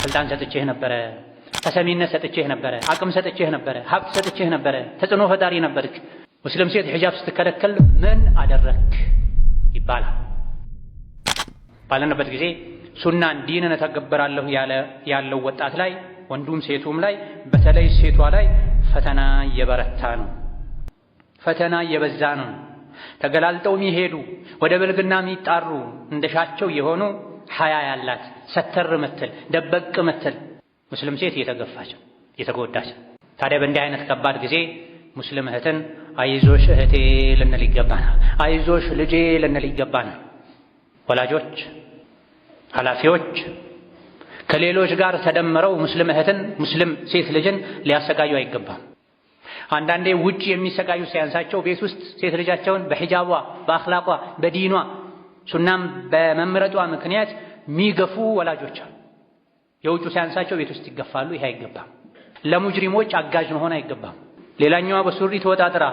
ስልጣን ሰጥቼህ ነበረ፣ ተሰሚነት ሰጥቼህ ነበረ፣ አቅም ሰጥቼህ ነበረ፣ ሀብት ሰጥቼህ ነበረ፣ ተጽዕኖ ፈጣሪ ነበርክ። ሙስሊም ሴት ሒጃብ ስትከለከል ምን አደረክ ይባላል። ባለንበት ጊዜ ሱናን ዲንን ተገበራለሁ ያለው ወጣት ላይ ወንዱም ሴቱም ላይ በተለይ ሴቷ ላይ ፈተና እየበረታ ነው። ፈተና እየበዛ ነው። ተገላልጠው የሚሄዱ ወደ ብልግና የሚጣሩ እንደሻቸው የሆኑ ሐያ ያላት ሰተር ምትል ደበቅ ምትል ሙስሊም ሴት እየተገፋች እየተጎዳች። ታዲያ በእንዲህ አይነት ከባድ ጊዜ ሙስሊም እህትን አይዞሽ እህቴ ልንል ይገባናል። አይዞሽ ልጄ ልንል ይገባናል። ወላጆች፣ ኃላፊዎች ከሌሎች ጋር ተደምረው ሙስሊም እህትን ሙስሊም ሴት ልጅን ሊያሰቃዩ አይገባም። አንዳንዴ ውጭ የሚሰቃዩ ሲያንሳቸው ቤት ውስጥ ሴት ልጃቸውን በሒጃቧ በአኽላቋ በዲኗ ሱናም በመምረጧ ምክንያት የሚገፉ ወላጆች አሉ። የውጩ ሲያንሳቸው ቤት ውስጥ ይገፋሉ። ይሄ አይገባም። ለሙጅሪሞች አጋዥ መሆን አይገባም። ሌላኛዋ በሱሪ ተወጣጥራ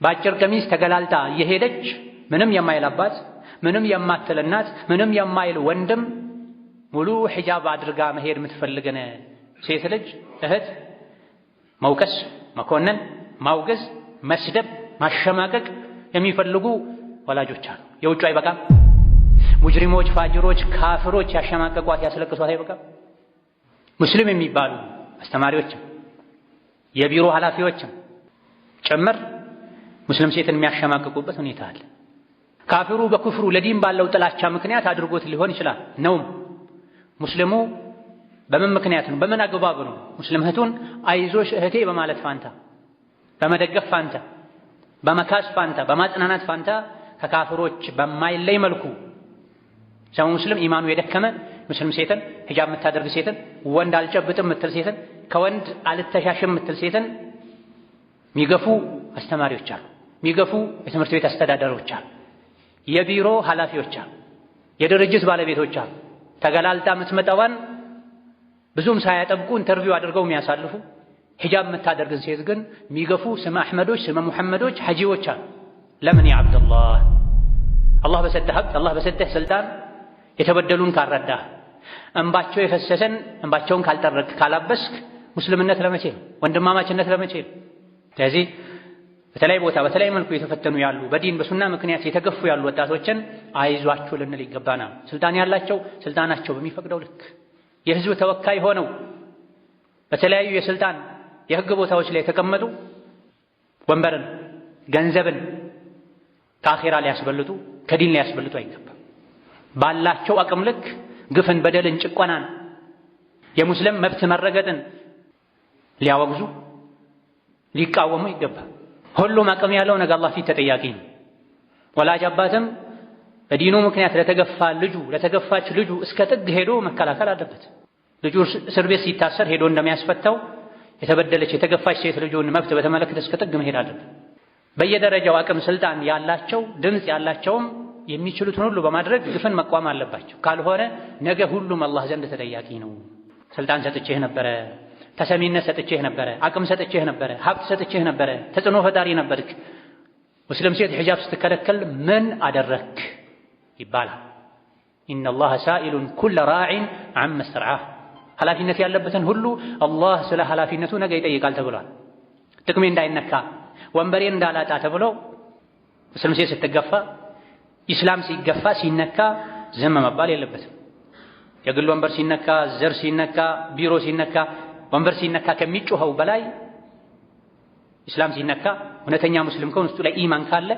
በአጭር ቀሚስ ተገላልጣ እየሄደች ምንም የማይላባት ምንም የማትል እናት ምንም የማይል ወንድም ሙሉ ሒጃብ አድርጋ መሄድ የምትፈልገን ሴት ልጅ እህት መውቀስ፣ መኮነን፣ ማውገዝ፣ መስደብ፣ ማሸማቀቅ የሚፈልጉ ወላጆች አሉ። የውጩ አይበቃም? ሙጅሪሞች፣ ፋጅሮች፣ ካፍሮች ያሸማቀቋት ያስለቅሷት አይበቃም? ሙስሊም የሚባሉ አስተማሪዎችም የቢሮ ኃላፊዎችም ጭምር ሙስሊም ሴትን የሚያሸማቅቁበት ሁኔታ አለ። ካፍሩ በኩፍሩ ለዲን ባለው ጥላቻ ምክንያት አድርጎት ሊሆን ይችላል ነውም። ሙስሊሙ በምን ምክንያት ነው? በምን አግባብ ነው? ሙስሊም እህቱን አይዞሽ እህቴ በማለት ፋንታ፣ በመደገፍ ፋንታ፣ በመካስ ፋንታ፣ በማጽናናት ፋንታ ከካፍሮች በማይለይ መልኩ ሰው ሙስሊም ኢማኑ የደከመ ሙስሊም ሴትን ሒጃብ የምታደርግ ሴትን ወንድ አልጨብጥም የምትል ሴትን ከወንድ አልተሻሽም የምትል ሴትን የሚገፉ አስተማሪዎች አሉ። የሚገፉ የትምህርት ቤት አስተዳዳሪዎች አሉ። የቢሮ ኃላፊዎች አሉ። የድርጅት ባለቤቶች አሉ። ተገላልጣ የምትመጣዋን ብዙም ሳያጠብቁ ኢንተርቪው አድርገው የሚያሳልፉ ሒጃብ የምታደርግን ሴት ግን የሚገፉ ስመ አሕመዶች ስመ ሙሐመዶች ሐጂዎች አሉ። ለምን ያ አብደላህ አላህ በሰጠህ ሀብት አላህ በሰጠህ ስልጣን የተበደሉን ካልረዳህ እንባቸው የፈሰሰን እንባቸውን ካልጠረክ ካላበስክ ሙስልምነት ለመቼ ነው? ወንድማማችነት ለመቼ ነው? ስለዚህ በተለይ ቦታ በተለይ መልኩ የተፈተኑ ያሉ በዲን በሱና ምክንያት የተገፉ ያሉ ወጣቶችን አይዟችሁ ልንል ይገባናል። ስልጣን ያላቸው ስልጣናቸው በሚፈቅደው ልክ የህዝብ ተወካይ ሆነው በተለያዩ የስልጣን የህግ ቦታዎች ላይ የተቀመጡ ወንበርን፣ ገንዘብን ከአኺራ ሊያስበልጡ ከዲን ሊያስበልጡ አይገባም። ባላቸው አቅም ልክ ግፍን፣ በደልን፣ ጭቆናን፣ የሙስሊም መብት መረገጥን ሊያወግዙ ሊቃወሙ ይገባል። ሁሉም አቅም ያለው ነገ አላህ ፊት ተጠያቂ ነው። ወላጅ አባትም በዲኑ ምክንያት ለተገፋ ልጁ ለተገፋች ልጁ እስከ ጥግ ሄዶ መከላከል አለበት። ልጁ እስር ቤት ሲታሰር ሄዶ እንደሚያስፈታው የተበደለች የተገፋች ሴት ልጁን መብት በተመለከተ እስከ ጥግ መሄድ አለበት። በየደረጃው አቅም ስልጣን ያላቸው ድምፅ ያላቸውም የሚችሉትን ሁሉ በማድረግ ግፍን መቋም አለባቸው። ካልሆነ ነገ ሁሉም አላህ ዘንድ ተጠያቂ ነው። ስልጣን ሰጥቼህ ነበረ፣ ተሰሚነት ሰጥቼህ ነበረ፣ አቅም ሰጥቼህ ነበረ፣ ሀብት ሰጥቼህ ነበረ፣ ተጽዕኖ ፈጣሪ ነበርክ። ሙስሊም ሴት ሒጃብ ስትከለከል ምን አደረክ ይባላል። ኢነላህ ሳኢሉን ኩለ ራዒን ዐመ ስተርዓህ። ኃላፊነት ያለበትን ሁሉ አላህ ስለ ኃላፊነቱ ነገ ይጠይቃል ተብሏል። ጥቅሜ እንዳይነካ ወንበሬን እንዳላጣ ተብሎ ሙስሊም ሴት ስትገፋ ኢስላም ሲገፋ ሲነካ ዝም መባል የለበትም። የግል ወንበር ሲነካ፣ ዘር ሲነካ፣ ቢሮ ሲነካ፣ ወንበር ሲነካ ከሚጮኸው በላይ ኢስላም ሲነካ እውነተኛ ሙስሊም ከሆነ ውስጡ ላይ ኢማን ካለ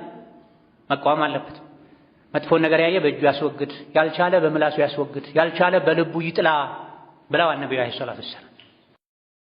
መቃወም አለበት። መጥፎን ነገር ያየ በእጁ ያስወግድ፣ ያልቻለ በምላሱ ያስወግድ፣ ያልቻለ በልቡ ይጥላ ብለዋል ነቢዩ ዓለይሂ ሰላቱ ወሰላም።